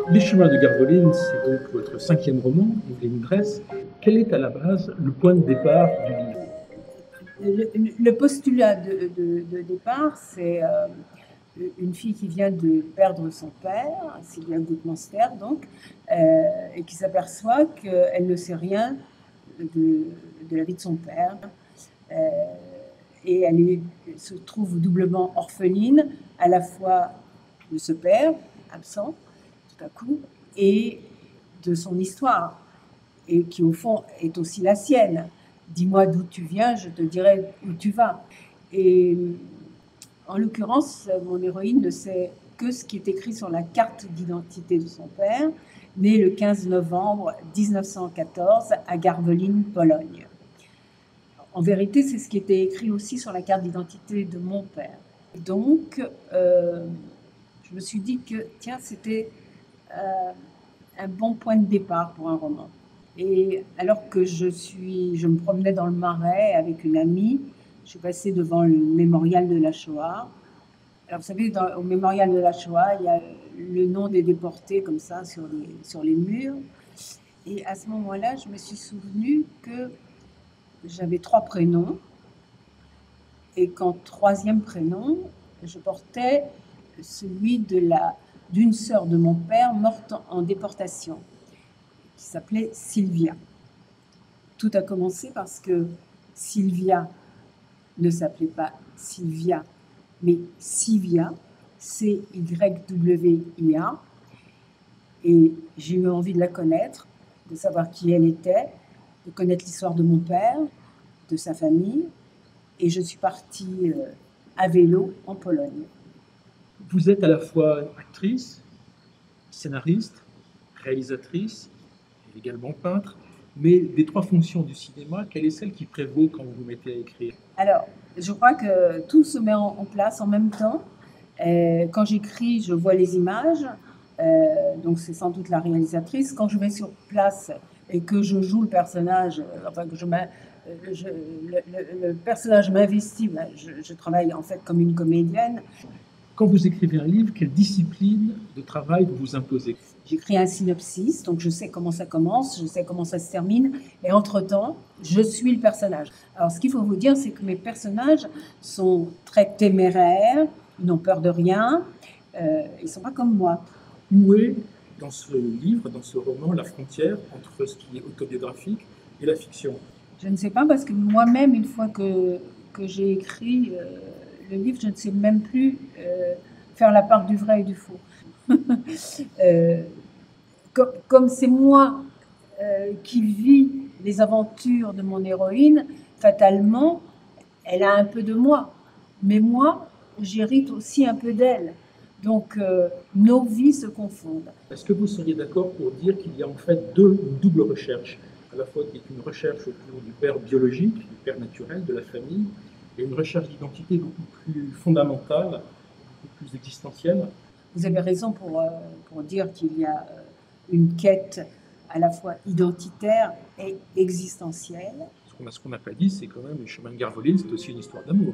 Les chemins de Garveline, c'est donc votre cinquième roman, Evelyne Dress. Quel est à la base le point de départ du livre? Le postulat de départ, c'est une fille qui vient de perdre son père, Sylvia Gutmanster donc, et qui s'aperçoit qu'elle ne sait rien de la vie de son père. Et elle se trouve doublement orpheline, à la fois de ce père, absent, tout à coup, et de son histoire, et qui au fond est aussi la sienne. Dis-moi d'où tu viens, je te dirai où tu vas. Et en l'occurrence, mon héroïne ne sait que ce qui est écrit sur la carte d'identité de son père, né le 15 novembre 1914 à Garveline, Pologne. En vérité, c'est ce qui était écrit aussi sur la carte d'identité de mon père. Donc, je me suis dit que, tiens, c'était un bon point de départ pour un roman. Et alors que je me promenais dans le Marais avec une amie, je suis passée devant le mémorial de la Shoah. Alors, vous savez, au mémorial de la Shoah, il y a le nom des déportés comme ça sur les murs. Et à ce moment-là, je me suis souvenue que j'avais 3 prénoms et qu'en 3e prénom, je portais celui d'une sœur de mon père morte en déportation, qui s'appelait Sylvia. Tout a commencé parce que Sylvia ne s'appelait pas Sylvia, mais Sivia, C-Y-W-I-A. Et j'ai eu envie de la connaître, de savoir qui elle était, de connaître l'histoire de mon père, de sa famille. Et je suis partie à vélo en Pologne. Vous êtes à la fois actrice, scénariste, réalisatrice, et également peintre. Mais des 3 fonctions du cinéma, quelle est celle qui prévaut quand vous vous mettez à écrire? Alors, je crois que tout se met en place en même temps. Quand j'écris, je vois les images, donc c'est sans doute la réalisatrice. Quand je vais sur place et que je joue le personnage, enfin que le personnage m'investit, ben, je travaille en fait comme une comédienne. Quand vous écrivez un livre, quelle discipline de travail vous vous imposez? J'écris un synopsis, donc je sais comment ça commence, je sais comment ça se termine, et entre-temps, je suis le personnage. Alors, ce qu'il faut vous dire, c'est que mes personnages sont très téméraires, ils n'ont peur de rien, ils ne sont pas comme moi. Où est, dans ce livre, dans ce roman, la frontière entre ce qui est autobiographique et la fiction? Je ne sais pas, parce que moi-même, une fois que j'ai écrit le livre, je ne sais même plus faire la part du vrai et du faux. Comme c'est moi qui vis les aventures de mon héroïne, fatalement, elle a un peu de moi. Mais moi, j'hérite aussi un peu d'elle. Donc, nos vies se confondent. Est-ce que vous seriez d'accord pour dire qu'il y a en fait une double recherche, à la fois qui est une recherche autour du père biologique, du père naturel, de la famille, et une recherche d'identité beaucoup plus fondamentale, beaucoup plus existentielle? Vous avez raison pour dire qu'il y a une quête à la fois identitaire et existentielle. Ce qu'on n'a pas dit, c'est quand même les chemins de Garveline, c'est aussi une histoire d'amour.